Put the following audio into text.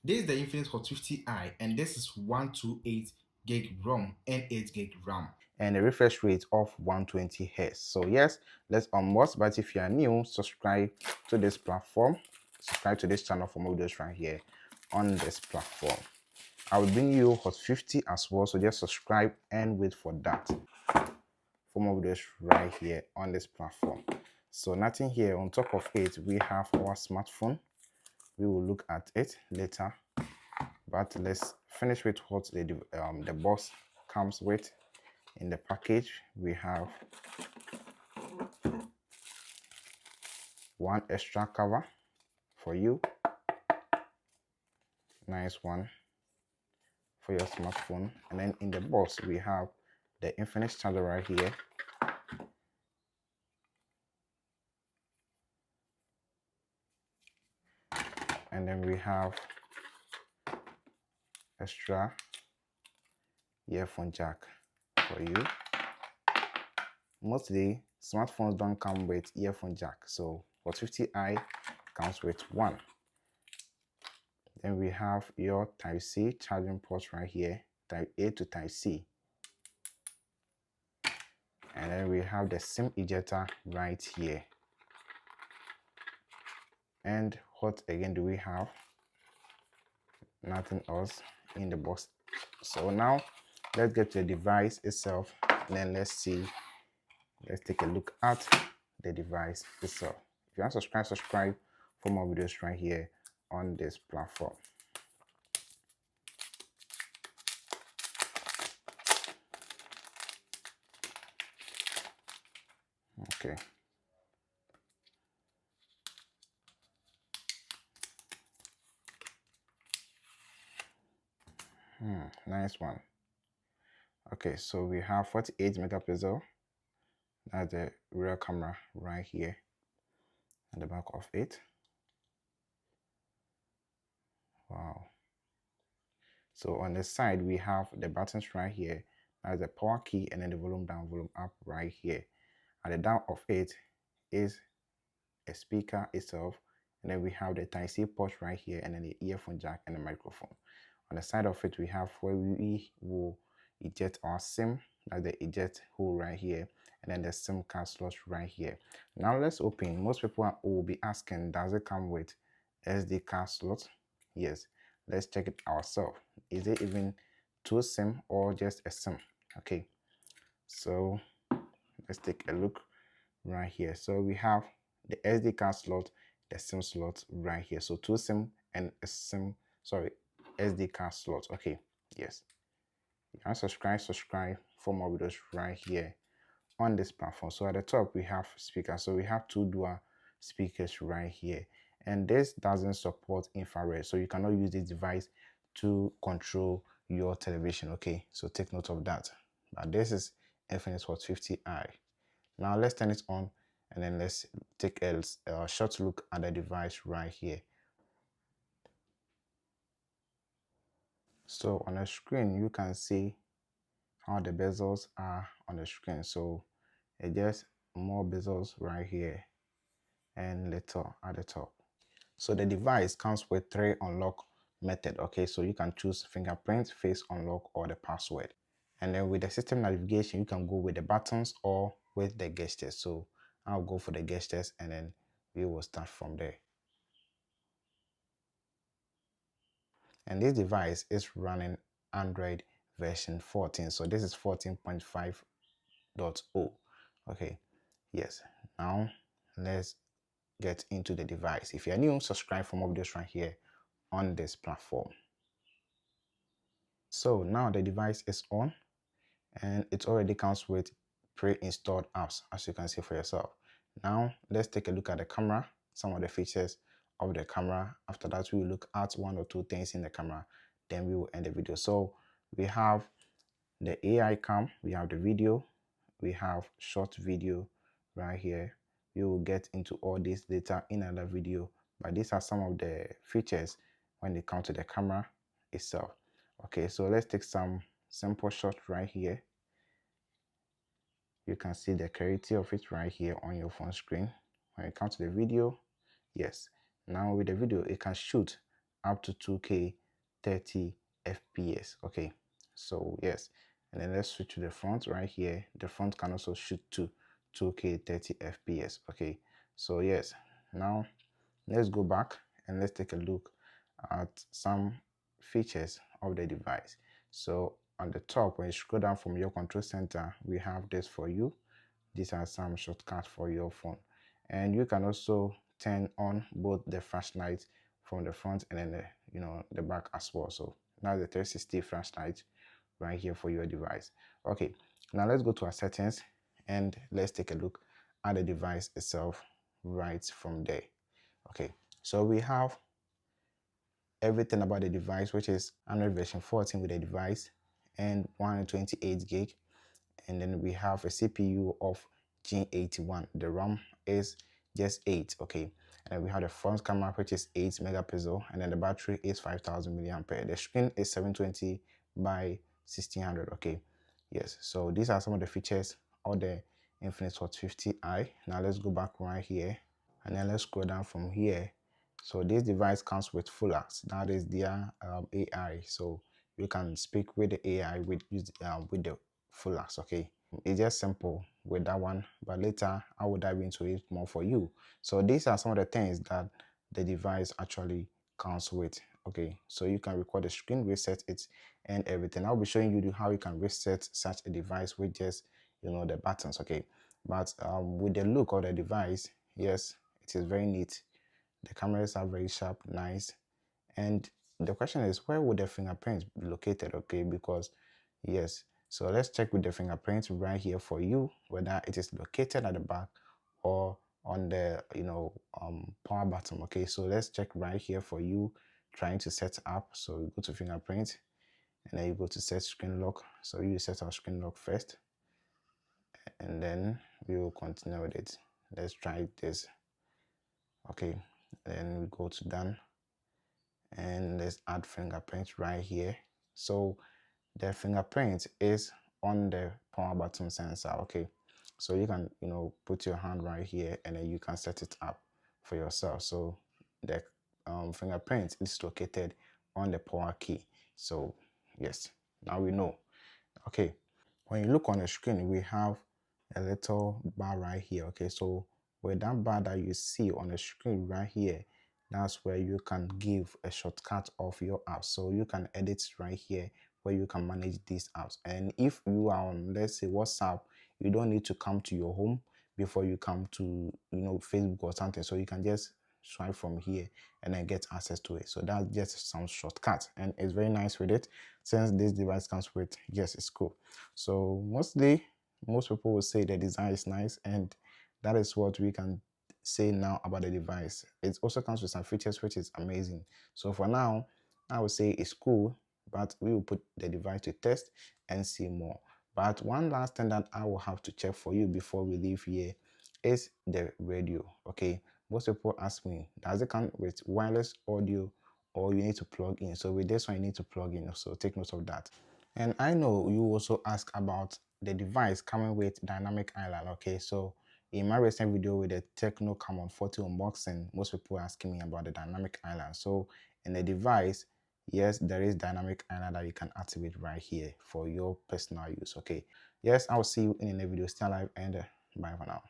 This is the Infinix Hot 50i, and this is 128 gig ROM and 8 gig RAM, and a refresh rate of 120 Hz. So yes, let's unbox. But if you are new, subscribe to this platform, subscribe to this channel for more videos right here on this platform. I will bring you Hot 50 as well, so just subscribe and wait for that for more videos right here on this platform. So nothing here. On top of it, we have our smartphone. We will look at it later, but let's finish with what the box comes with. In the package, we have one extra cover for you, nice one for your smartphone. And then in the box, we have the Infinix charger right here, and then we have extra earphone jack for you. Mostly smartphones don't come with earphone jack, so Hot 50i comes with one. Then we have your Type C charging port right here, Type A to Type C. And then we have the SIM ejector right here. And what again do we have? Nothing else in the box. So now let's get to the device itself, and then let's take a look at the device itself. If you want to subscribe for more videos right here on this platform. Okay. Nice one. Okay, so we have 48 megapixel. That's the rear camera right here at the back of it. Wow. So on the side, we have the buttons right here. That's the power key, and then the volume down, volume up right here. At the down of it is a speaker itself, and then we have the Type C port right here, and then the earphone jack and the microphone. On the side of it, we have where we will eject our SIM, like the eject hole right here, and then the SIM card slot right here. Now let's open. Most people will be asking, does it come with SD card slot? Yes. Let's check it ourselves. Is it even two SIM or just a SIM? Okay. So let's take a look right here. So we have the SD card slot, the SIM slot right here. So two SIM and a SIM, sorry, SD card slot. Okay, yes. You can subscribe for more videos right here on this platform. So at the top we have speakers. So we have two dual speakers right here, and this doesn't support infrared, so you cannot use this device to control your television. Okay, so take note of that. But this is Infinix Hot 50i. Now let's turn it on, and then let's take a short look at the device right here. So on the screen, you can see how the bezels are on the screen. So it just more bezels right here and little at the top. So the device comes with 3 unlock method. Okay, so you can choose fingerprint, face unlock, or the password. And then with the system navigation, you can go with the buttons or with the gestures. So I'll go for the gestures, and then we will start from there. And this device is running Android version 14. So this is 14.5.0. Okay, yes. Now let's get into the device. If you're new, subscribe for more videos right here on this platform. So now the device is on, and it already comes with pre-installed apps, as you can see for yourself. Now let's take a look at the camera, some of the features of the camera. After that, we will look at 1 or 2 things in the camera, then we will end the video. So we have the AI cam, we have the video, we have short video right here. We will get into all this later in another video, but these are some of the features when it comes to the camera itself. Okay, so let's take some simple shots right here. You can see the clarity of it right here on your phone screen. When it comes to the video, yes, now with the video, it can shoot up to 2K 30 FPS. Okay, so yes, and then let's switch to the front right here. The front can also shoot to 2K 30 FPS. Okay, so yes, now let's go back and let's take a look at some features of the device. So on the top, when you scroll down from your control center, we have this for you. These are some shortcuts for your phone, and you can also turn on both the flashlight from the front and then the back as well. So now the 360 flashlight right here for your device. Okay, now let's go to our settings and let's take a look at the device itself right from there. Okay, so we have everything about the device, which is Android version 14 with the device and 128 gig. And then we have a CPU of G81. The RAM is just 8. Okay, and then we have the front camera, which is 8 megapixel, and then the battery is 5000 milliampere. The screen is 720 by 1600. Okay, yes, so these are some of the features of the Infinix Hot 50i. Now let's go back right here and then let's scroll down from here. So this device comes with full apps. That is their AI. So you can speak with the AI with the full apps. Okay, it's just simple with that one, but later I will dive into it more for you. So these are some of the things that the device actually comes with. Okay, so you can record the screen, reset it, and everything. I'll be showing you how you can reset such a device with just the buttons. Okay, but with the look of the device, yes, it is very neat. The cameras are very sharp, nice. And the question is, where would the fingerprint be located? Okay, because yes, so let's check with the fingerprint right here for you, whether it is located at the back or on the power button. Okay, so let's check right here for you, trying to set up. So you go to fingerprint and then you go to set screen lock. So you set our screen lock first and then we will continue with it. Let's try this. Okay, then we go to done and let's add fingerprint right here. So the fingerprint is on the power button sensor. Okay, so you can put your hand right here and then you can set it up for yourself. So the fingerprint is located on the power key. So yes, now we know. Okay, when you look on the screen, we have a little bar right here. Okay, so with that bar that you see on the screen right here, that's where you can give a shortcut of your apps. So you can edit right here where you can manage these apps. And if you are on, let's say, WhatsApp, you don't need to come to your home before you come to Facebook or something. So you can just swipe from here and then get access to it. So that's just some shortcut and it's very nice with it. Since this device comes with, yes, it's cool. So most people will say the design is nice, and that is what we can say now about the device. It also comes with some features which is amazing. So for now, I would say it's cool, but we will put the device to test and see more. But one last thing that I will have to check for you before we leave here is the radio. Okay, most people ask me, does it come with wireless audio or you need to plug in? So with this one, you need to plug in. So take note of that. And I know you also ask about the device coming with dynamic island. Okay, so in my recent video with the Techno Camon 40 unboxing, most people are asking me about the dynamic island. So in the device, yes, there is dynamic island that you can activate right here for your personal use. Okay, yes, I'll see you in the video. Stay alive and bye for now.